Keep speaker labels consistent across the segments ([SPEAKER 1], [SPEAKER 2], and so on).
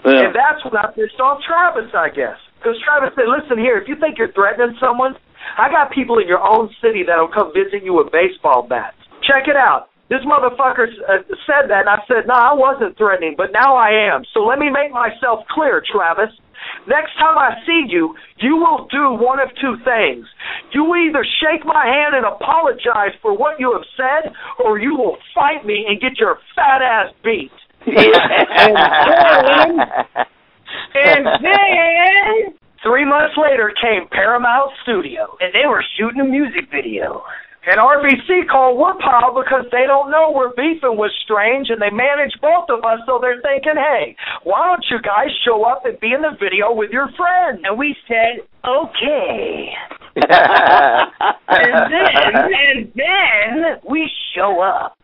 [SPEAKER 1] Yeah. And that's when I pissed off Travis, I guess. Because Travis said, listen here, if you think you're threatening someone, I got people in your own city that'll come visit you with baseball bats. Check it out. This motherfucker said that, and I said, no, I wasn't threatening, but now I am. So let me make myself clear, Travis. Next time I see you, you will do one of two things. You will either shake my hand and apologize for what you have said, or you will fight me and get your fat ass beat. And then 3 months later came Paramount Studio, and they were shooting a music video. And RBC called Woodpile because they don't know we're beefing with Strange, and they manage both of us, so they're thinking, hey, why don't you guys show up and be in the video with your friend? And we said, okay. and then we show up.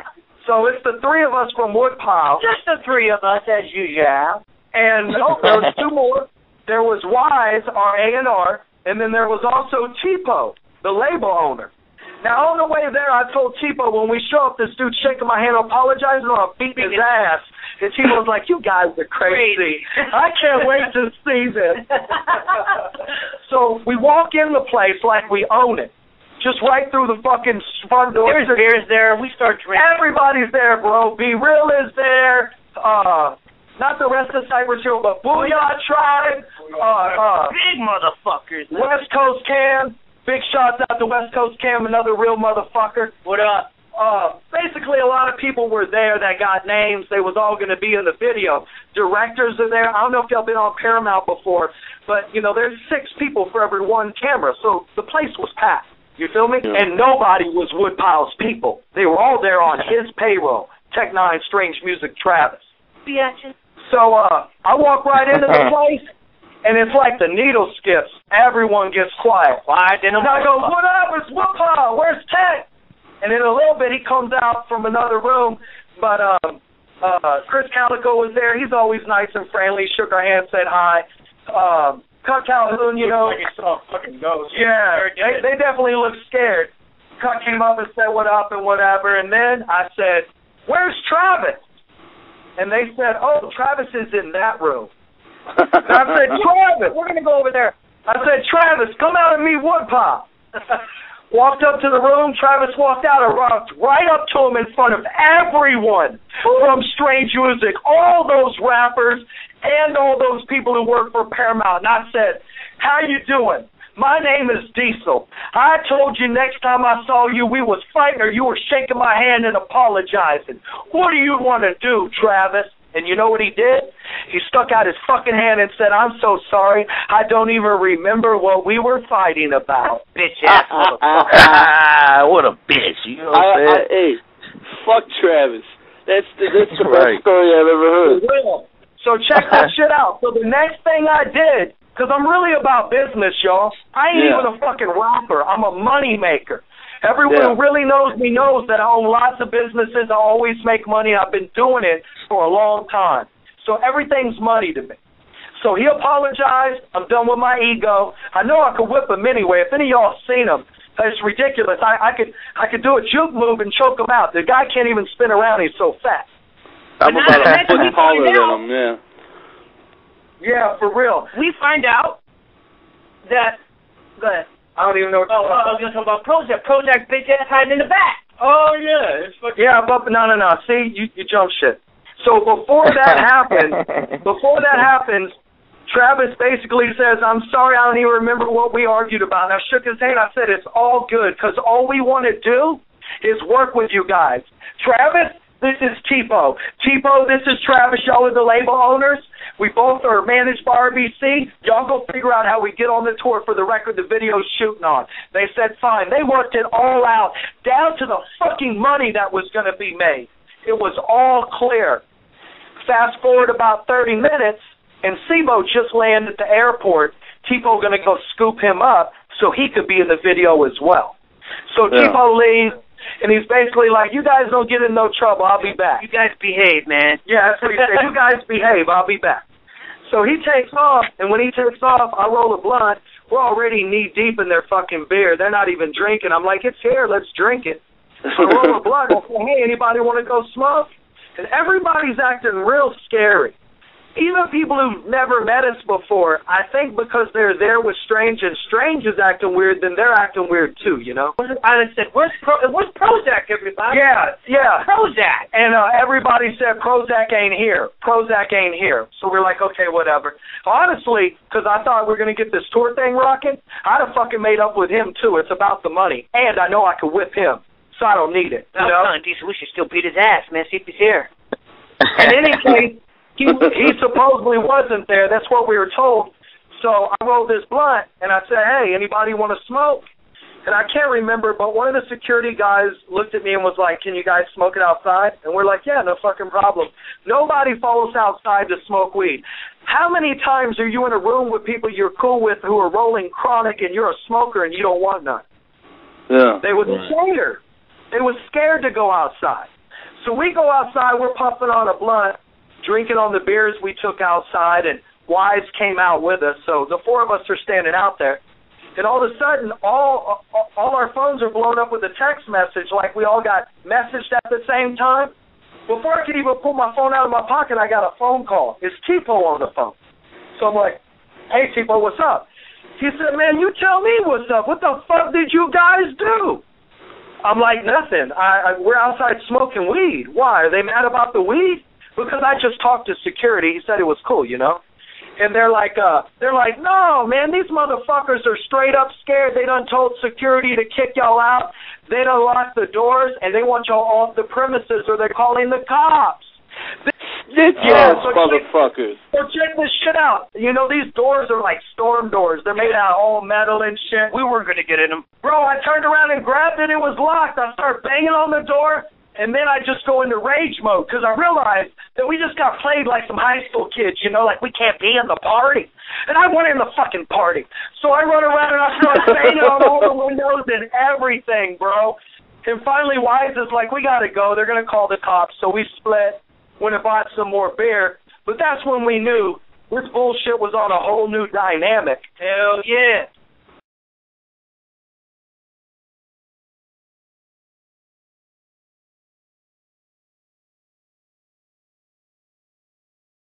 [SPEAKER 1] So it's the three of us from Woodpile. Just the three of us, as usual. And there was two more. There was Wise, our A&R, and then there was also Tipo, the label owner. Now, on the way there, I told Tipo, when we show up, this dude shaking my hand, apologizing, or I'm beating his ass. And Tipo was like, you guys are crazy. I can't wait to see this. So we walk in the place like we own it. Just right through the fucking front door.
[SPEAKER 2] There's beers there. We start drinking.
[SPEAKER 1] Everybody's there, bro. Be Real is there. Not the rest of Cypress Hill, but Booyah Tribe.
[SPEAKER 2] Big motherfuckers.
[SPEAKER 1] West Coast Cam. Big shots out to West Coast Cam, another real motherfucker.
[SPEAKER 2] What up?
[SPEAKER 1] Basically, a lot of people were there that got names. They was all going to be in the video. Directors are there. I don't know if y'all been on Paramount before, but, you know, there's 6 people for every one camera, so the place was packed. You feel me? Yeah. And nobody was Woodpile's people. They were all there on his payroll. Tech Nine, Strange Music, Travis.
[SPEAKER 2] Biatches.
[SPEAKER 1] So I walk right into the place. And it's like the needle skips. Everyone gets quiet. And I go, what up? It's Woodpile. Where's Tech? And in a little bit, he comes out from another room. But Chris Calico was there. He's always nice and friendly. Shook our hands, said hi. Cut Calhoun, you know.
[SPEAKER 2] Like he saw a fucking ghost.
[SPEAKER 1] Yeah, they definitely looked scared. Cut came up and said what up and whatever. And then I said, where's Travis? And they said, oh, Travis is in that room. And I said, Travis, we're going to go over there. I said, Travis, come out and meet Woodpile. Walked up to the room. Travis walked out and walked right up to him in front of everyone from Strange Music, all those rappers and all those people who work for Paramount. And I said, how you doing? My name is Diesel. I told you next time I saw you we was fighting or you were shaking my hand and apologizing. What do you want to do, Travis? And you know what he did? He stuck out his fucking hand and said, I'm so sorry. I don't even remember what we were fighting about. Bitch-ass motherfucker.
[SPEAKER 3] What a bitch. You know what I'm saying?
[SPEAKER 4] Hey, fuck Travis. That's the best story I've ever heard.
[SPEAKER 1] So check that shit out. So the next thing I did, because I'm really about business, y'all. I ain't even a fucking rapper. I'm a money maker. Everyone who really knows me knows that I own lots of businesses. I always make money. I've been doing it for a long time. So everything's money to me. So he apologized. I'm done with my ego. I know I could whip him anyway. If any of y'all seen him, it's ridiculous. I could do a juke move and choke him out. The guy can't even spin around. He's so fat.
[SPEAKER 4] I'm about a foot taller than him, yeah.
[SPEAKER 1] Yeah, for real.
[SPEAKER 2] We find out that... Go ahead.
[SPEAKER 1] I don't even know what
[SPEAKER 2] I was going to talk about Prozac. Prozac bitch ass hiding in the back.
[SPEAKER 1] Oh, yeah. Yeah, but no. See, you jump shit. So before that happens, Travis basically says, I'm sorry, I don't even remember what we argued about. And I shook his hand. I said, it's all good, because all we want to do is work with you guys. Travis, this is Tipo. Tipo, this is Travis. Y'all are the label owners. We both are managed by RBC. Y'all go figure out how we get on the tour for the record the video's shooting on. They said, fine. They worked it all out, down to the fucking money that was going to be made. It was all clear. Fast forward about 30 minutes, and Sibo just landed at the airport. Tipo going to go scoop him up so he could be in the video as well. So Tipo leaves. And he's basically like, you guys don't get in no trouble. I'll be back.
[SPEAKER 2] You guys behave, man.
[SPEAKER 1] Yeah, that's what he said. You guys behave. I'll be back. So he takes off, and when he takes off, I roll a blunt. We're already knee-deep in their fucking beer. They're not even drinking. I'm like, it's here. Let's drink it. So I roll a blunt. I say, hey, anybody want to go smoke? And everybody's acting real scary. even people who've never met us before, I think because they're there with Strange and Strange is acting weird, then they're acting weird too, you know?
[SPEAKER 2] I said, where's Prozac, everybody?
[SPEAKER 1] Yeah.
[SPEAKER 2] Prozac.
[SPEAKER 1] And everybody said Prozac ain't here. Prozac ain't here. So we're like, okay, whatever. Honestly, because I thought we were going to get this tour thing rocking, I'd have fucking made up with him too. It's about the money. And I know I could whip him, so I don't need it. You know?
[SPEAKER 2] We should still beat his ass, man. See if he's here.
[SPEAKER 1] In any case, he supposedly wasn't there. That's what we were told. So I rolled this blunt, and I said, hey, anybody want to smoke? And I can't remember, but one of the security guys looked at me and was like, can you guys smoke it outside? And we're like, yeah, no fucking problem. Nobody follows outside to smoke weed. How many times are you in a room with people you're cool with who are rolling chronic and you're a smoker and you don't want none?
[SPEAKER 4] Yeah.
[SPEAKER 1] They were scared. They were scared to go outside. So we go outside, we're puffing on a blunt, drinking on the beers we took outside, and Wise came out with us. So the four of us are standing out there. And all of a sudden, all our phones are blown up with a text message, like we all got messaged at the same time. Before I could even pull my phone out of my pocket, I got a phone call. It's Tipo on the phone. So I'm like, hey, Tipo, what's up? He said, man, you tell me what's up. What the fuck did you guys do? I'm like, nothing. We're outside smoking weed. Why? Are they mad about the weed? Because I just talked to security. He said it was cool, you know? And they're like, no, man, these motherfuckers are straight up scared. They done told security to kick y'all out. They done locked the doors, and they want y'all off the premises, or they're calling the cops.
[SPEAKER 4] Motherfuckers.
[SPEAKER 1] So check this shit out. You know, these doors are like storm doors. They're made out of all metal and shit.
[SPEAKER 2] We weren't going to get in them.
[SPEAKER 1] Bro, I turned around and grabbed it. It was locked. I started banging on the door. And then I just go into rage mode because I realized that we just got played like some high school kids, you know, like we can't be in the party. And I went in the fucking party. So I run around and I start banging on all the windows and everything, bro. And finally Wise is like, we got to go. They're going to call the cops. So we split, went and bought some more beer. But that's when we knew this bullshit was on a whole new dynamic.
[SPEAKER 2] Hell yeah.